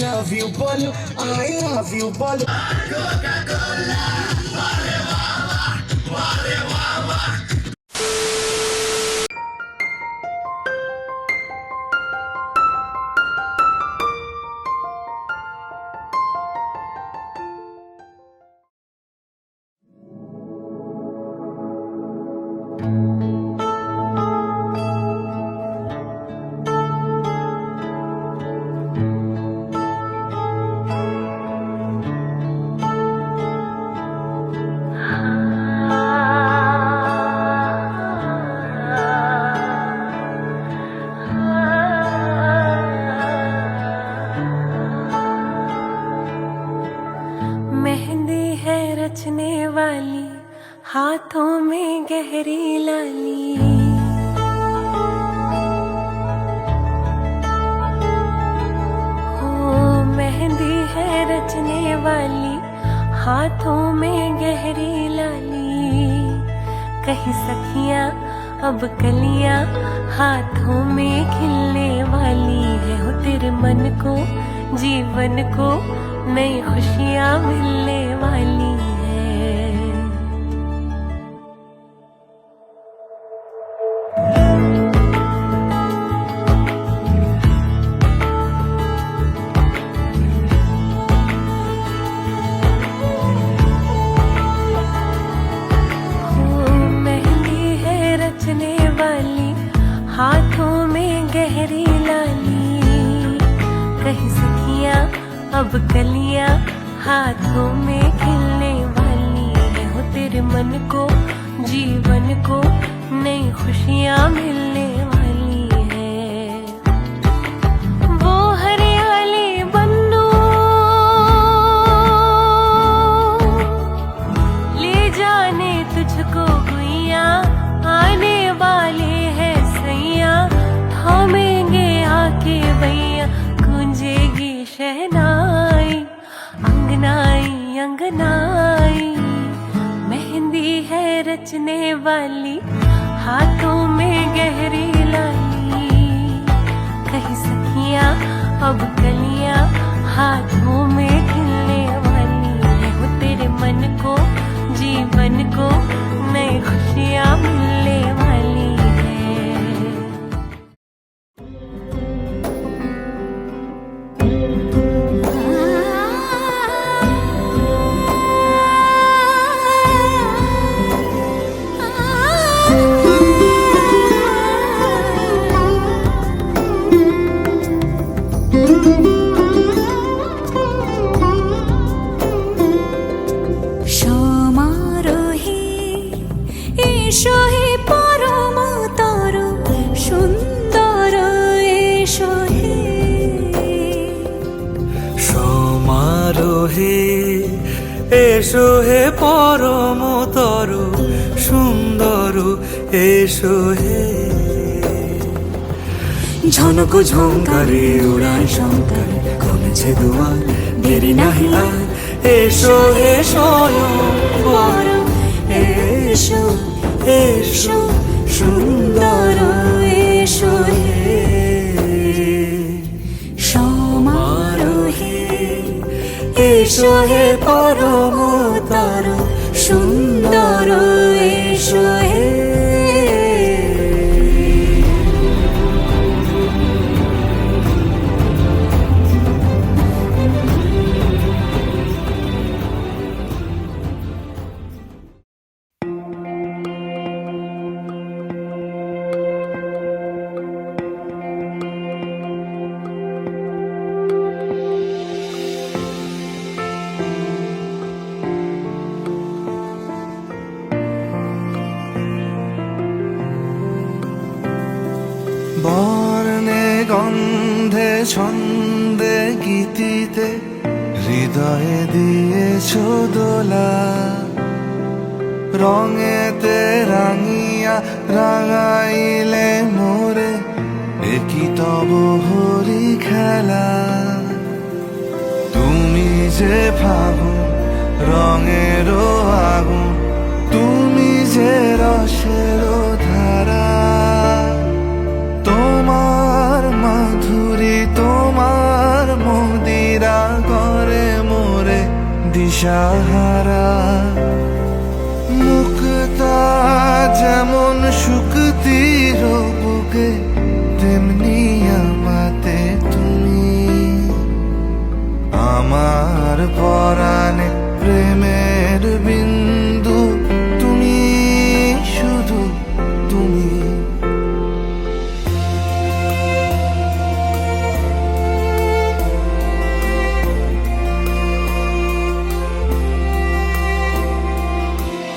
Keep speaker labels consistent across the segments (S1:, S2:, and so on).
S1: love you bolo, I love you bolo.
S2: Mehndi है रचने वाली, हाथों में गहरी लाली। ओ मेहंदी है रचने वाली, हाथों में गहरी लाली। कहीं सखियां अब कलियां हाथों में खिलने वाली है। हो तेरे मन को जीवन को नई खुशियां मिलने वाली है। मेहंदी है रचने वाली, हाथों में गहरी लाली। कहीं सखियां अब कलियां हाथों में खिलने वाली है। हो तेरे मन को जीवन को नई खुशियां मिलने वाली है। वो हरियाली बन्नू ले जाने तुझको गुइया, आने वाले हैं सैया, थामेंगे आके भैया, गूंजेगी शहनाई अंगनाई अंगनाई। मेहंदी है रचने वाली, हाथों में गहरी लाली। कहीं सखियां अब कलियां हाथों में खिलने वाली है। हो तेरे मन को जीवन को नई खुशियां मिलने वाली है।
S3: সমারোহে এসো হে পরম তর সুন্দর এসো হে।
S4: সমারোহে এসো হে পরম তর সুন্দর এসো হে। ঝনক ঝঙ্কারে উড়ায় শঙ্কার খুলেছে দুয়ার, দেরি নাহি আর এসো হে স্বয়ংবর। এসো এসো সুন্দর এসো হে।
S3: সমারোহে
S4: এসো হে পরম তর সুন্দর এসো হে।
S5: বর্ণে গন্ধে ছন্দে গীতিতে হৃদয়ে দিয়েছ দোলা। রঙেতে রাঙিয়া রাঙাইলে মোরে, একই তব হরি খেলা। তুমি যে ফাগুন রঙেরও আগুন, তুমি যে রসেরও ধারা। তোমার মাধুরী তোমার মোদির দিশাহারা। মুক্তা যেমন শুকতির বুকে, তেমনি আমাতে তুমি। আমার পরাণে প্রেমের বিন্দু, তুমি শুধু তুমি।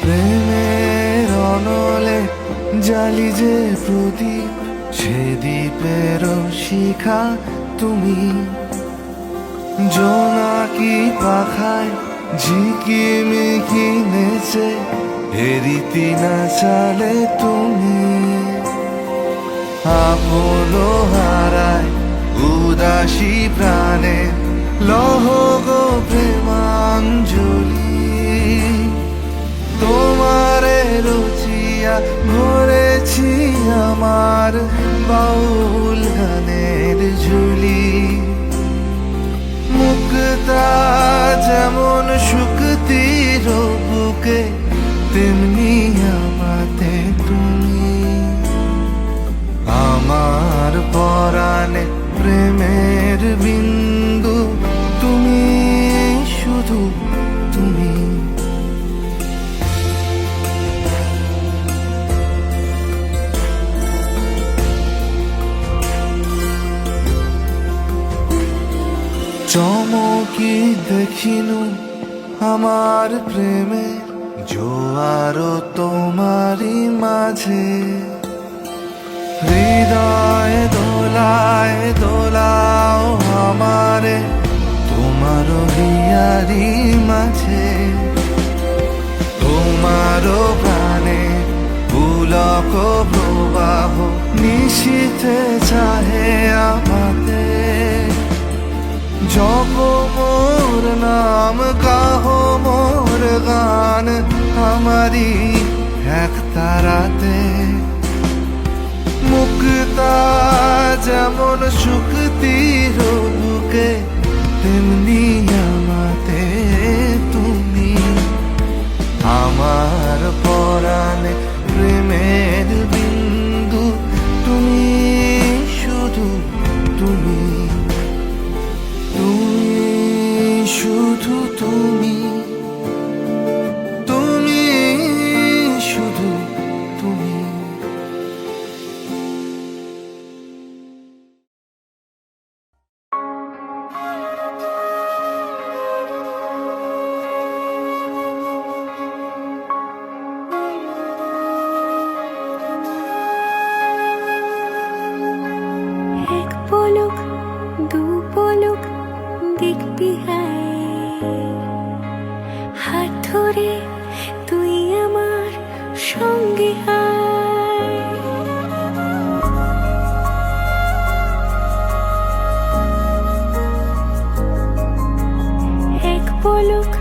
S5: প্রেমের অনলে জালি যে প্রদীপ, সে দ্বীপের শিখা তুমি। জোনাকি পাখায় ঝিকিমিকি নেচে, হেরিতি না চালে তুমি। আপন হারায় উদাসী প্রাণে, লহ গো প্রেমাঞ্জলি। তোমারে রচিয়া ভরেছি আমার বাউল গানের ঝুলি। মুক্তা যেমন শুকতির বুকে, তেমনি আমাতে তুমি। আমার পরাণে প্রেমের বিন্দু, তুমি শুধু তুমি। চমকি দেখিনু আমার প্রেমে, জোয়ার তোমারই মাঝে। হৃদয় দোলায় দোলাও আমারে, তোমার হিয়ারি মাঝে। তোমার প্রাণে পুলক প্রবাহ, নিশীথে চাহে আমাতে। জপ মোর নাম, গাহ মোর গান, আমারি এক তারাতে। মুক্তা যেমন শুকতির বুকে, তেমনি আমাতে তুমি। আমার পরাণে প্রেমের বিন্দু, তুমি শুধু তুমি। তুমি শুধু তুমি, তুমি শুধু তুমি।
S3: এক পলক দু পলক দেখবি হায়, হাত ধরে তুই আমার সঙ্গে আয়। এক পলক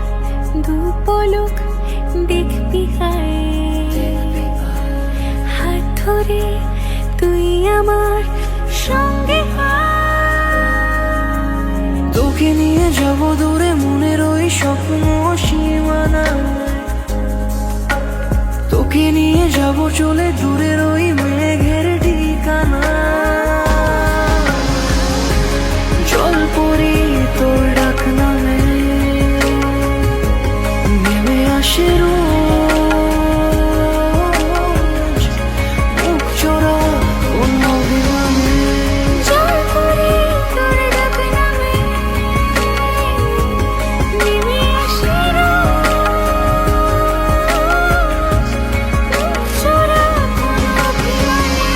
S3: দু পলক দেখবি হায়, হাত ধরে তুই আমার সঙ্গে আয়।
S6: তোকে নিয়ে যাব দূরে, মনের ওই স্বপ্ন সীমানা। তোকে নিয়ে যাব চলে দূরের ওই মেঘের ঠিকানা। জল পড়ে তোর ডাক নামে, নেমে আসে রোজ মুখ চোরা কোন অভিমানে।
S3: জল পড়ে তোর ডাক নামে, নেমে আসে রোজ মুখ চোরা কোন অভিমানে।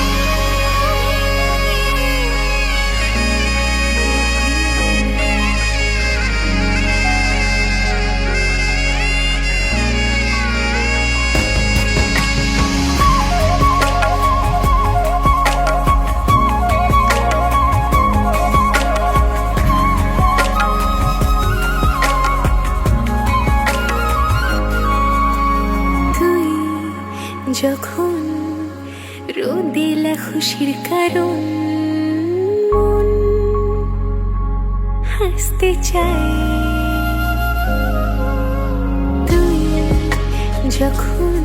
S3: তুই যখন রোদিলা খুশির কারণ, মন হাসতে চায়। যখন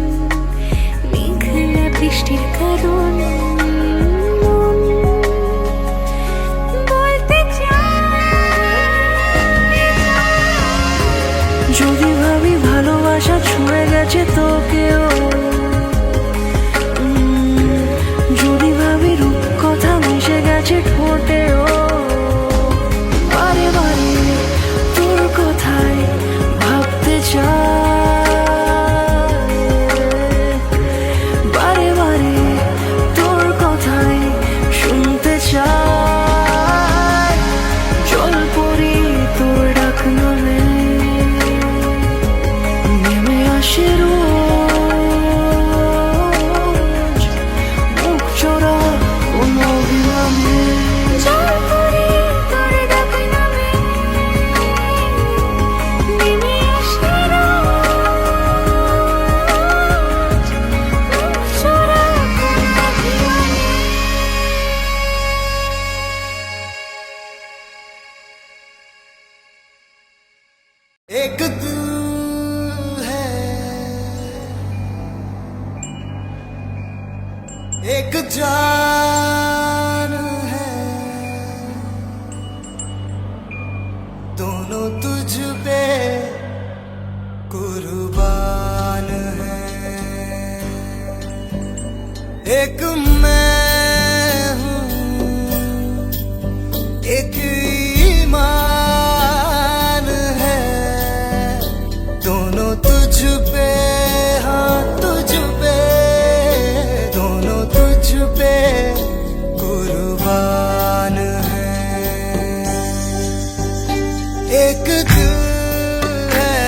S3: মেঘলা বৃষ্টির কারণ বলতে
S6: যদি ভাবি ভালোবাসা ছুঁয়ে গেছে তোকেও, যদি ভাবি রূপ কথা মিশে গেছে ঠোঁটেও, বারে বারে তোর কথায় ভাবতে চাই, বারে বারে তোর কথায় শুনতে চাই। জল পড়ি তোর ডাক নামে নেমে আসে রোজ মুখ চোরা কোনো অভিমানে।
S3: জল পড়ে তোর ডাক নামে নেমে আসে রোজ মুখ চোরা কোনো অভিমানে।
S5: एक दिल है, एक जान है, दोनों तुझ पे कुर्बान है। एक मैं हूँ, एक ईमान है, दोनों तुझ पे, हाँ तुझ पे, दोनों तुझ पे कुर्बान है। एक दिल है,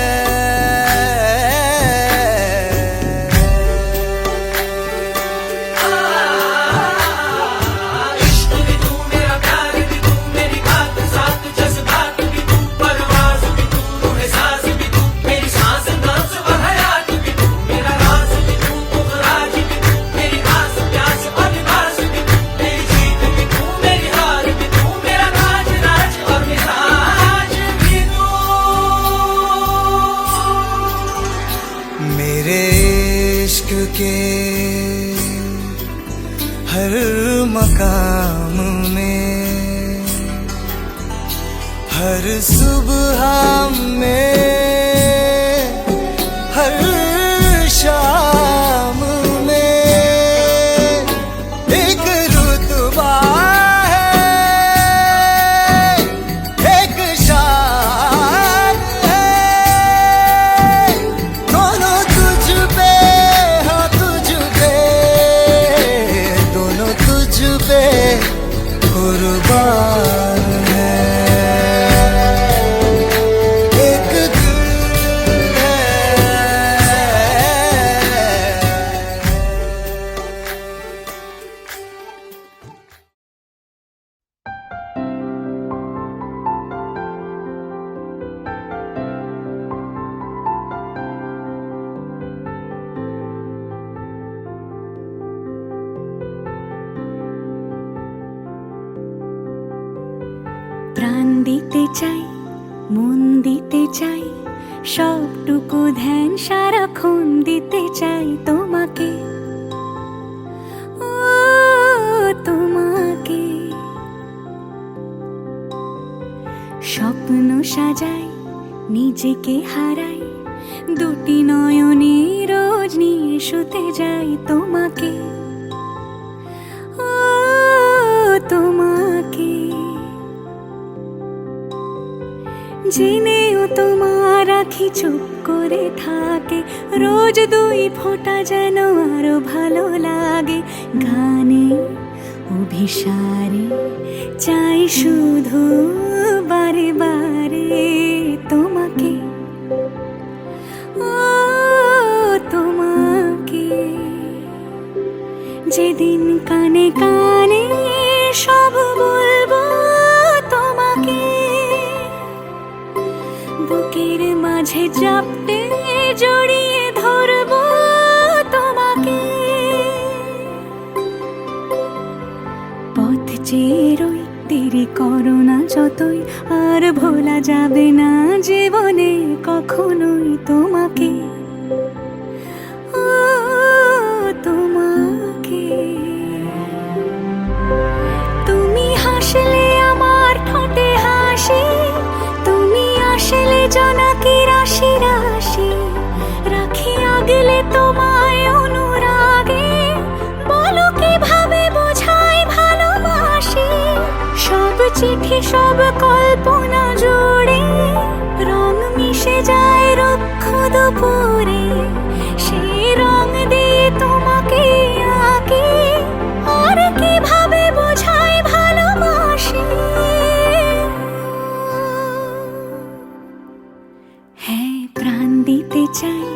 S5: मेरे इश्क के हर मकाम में, हर सुबह में, हर शाम में एक रुतबा है, एक शान है, दोनों तुझ पे, हाँ तुझ पे, दोनों तुझ पे कुर्बान है। एक दिल है,
S3: প্রাণ দিতে চাই, মন দিতে চাই, সবটুকু ধ্যান সারাক্ষণ দিতে চাই তোমাকে, ও তোমাকে। স্বপ্ন সাজাই, নিজেকে হারাই, দুটি নয়নে রোজ নিয়ে শুতে যাই তোমাকে, ও তোমাকে। জেনেও তোমার আখি চুপ করে থাকে, রোজ দুই ফোঁটা যেন আরো ভালো লাগে। গানে অভিসারে চাই শুধু বারে বারে তোমাকে, ও তোমাকে। যেদিন কানে কানে সব বলবো তোমাকে, বুকের মাঝে চাপতে জড়িয়ে ধরবো তোমাকে। পথ চেয়ে রই, দেরি করো না যতই, আর ভোলা যাবে না জীবনে কখনোই তোমাকে, ও চিঠি সব কল্পনা জুড়ে, রং মিশে যায় রুক্ষ দুপুরে, সেই রং দিয়ে তোমাকে আঁকি, আর কিভাবে বোঝাই ভালোবাসি। হ্যাঁ, প্রাণ দিতে চাই,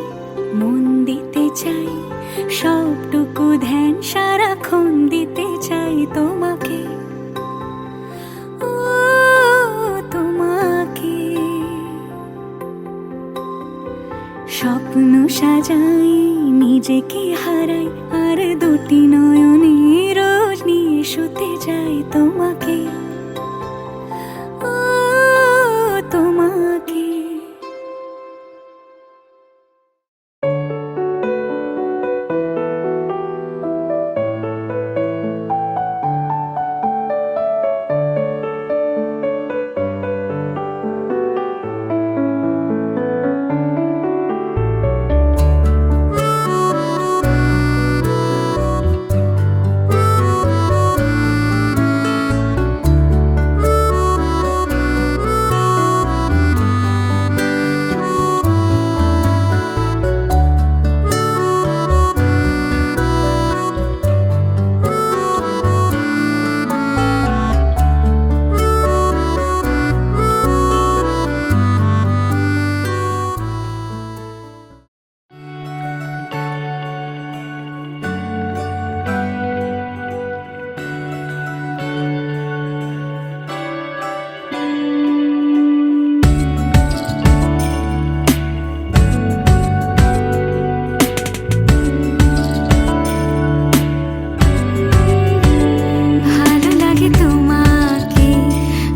S3: মন দিতে চাই, সবটুকু ধ্যান সারাক্ষণ দিতে চাই তোমাকে, ও তোমাকে। স্বপ্ন সাজাই, নিজেকে হারাই, আর দুটি নয়নে রোজ নিয়ে শুতে যাই তোমাকে, ও তোমাকে।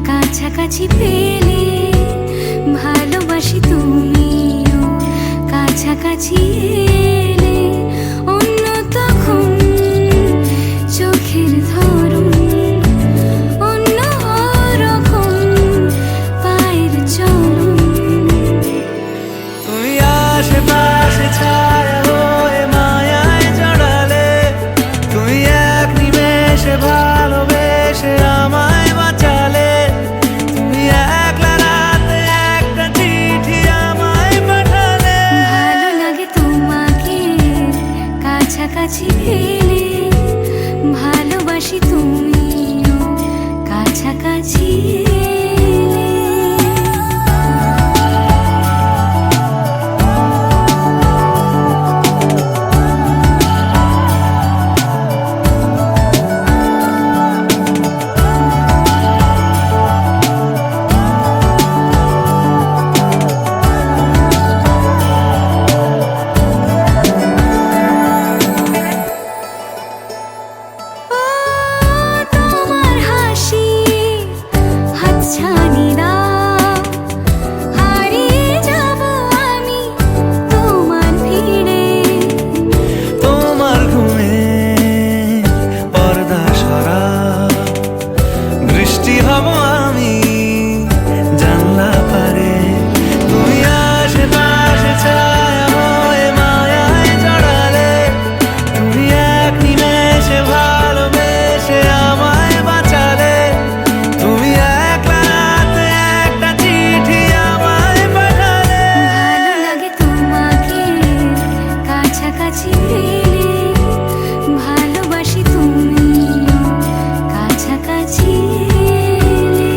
S3: কাছাকাছি পেলে ভালোবাসি, তুমিও কাছাকাছি এলে অন্য তখন চোখের ধরন, অন্য রকম পায়ের চরণ।
S6: তুমি আশেপাশে ছায়া হয়ে মায়ায় জড়ালে, তুমি এক নিমেষে ভালোবেসে আমায় বাঁচালে, তুমি একলা রাতে একটা চিঠি আমায় পাঠালে।
S3: ভালো লাগে তোমাকে কাছাকাছি পেলে, ভালোবাসি, তুমিও কাছাকাছি এলে। তোমার হাসি হাতছানি দাও, হারিয়ে যাব আমি তোমার ভিড়ে।
S6: তোমার ঘুমে পর্দা সরাও, বৃষ্টি হব আমি জানলা পারে। তুমি আশেপাশে ছায়া হয়ে মায়ায় জড়ালে, তুমি এক নিমেষে ভালোবেসে আমায় বাঁচালে, তুমি একলা রাতে একটা চিঠি আমায় পাঠালে।
S3: ভালো লাগে তোমাকে কাছাকাছি পেলে, ভালোবাসি, তুমিও কাছাকাছি এলে।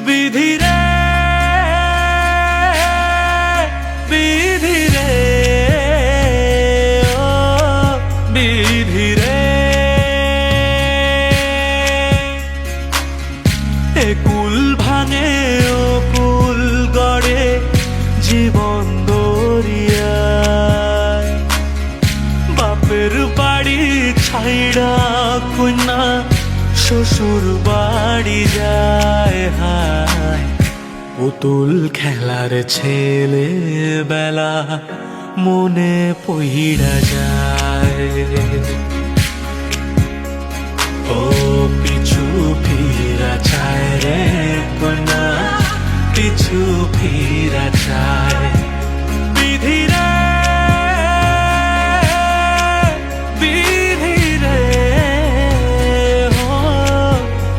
S6: বিধি রে, বিধি রে, ও বিধি রে, এ কুল ভাঙে ও কুল গড়ে জীবন দরিয়ায়, বাপের বাড়ি ছাইড়া কন্যা শ্বশুর বাড়ি যায়। হায়, পুতুল খেলার ছেলে বেলা মনে পইড়া যায়।
S7: ও পিছু ফিরা চায় রে কোনা পিছু ফিরা চায় বিধি রে বিধি রে ও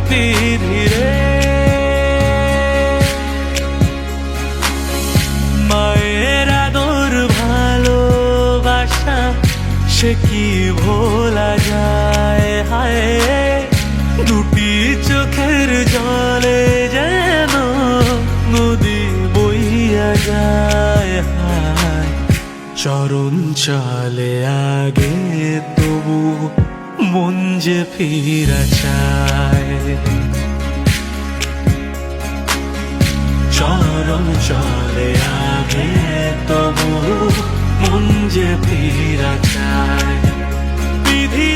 S7: বিধি রে মায়ের আদর ভালোবাসা সে কি ভোলা যায় হায় দুটি চোখের জলে যেন নদী বইয়া যায় হায় চরণ চলে আগে তবু মন যে ফিরা চায় চরণ চলে আগে তবু মন যে ফিরা চায় বিধি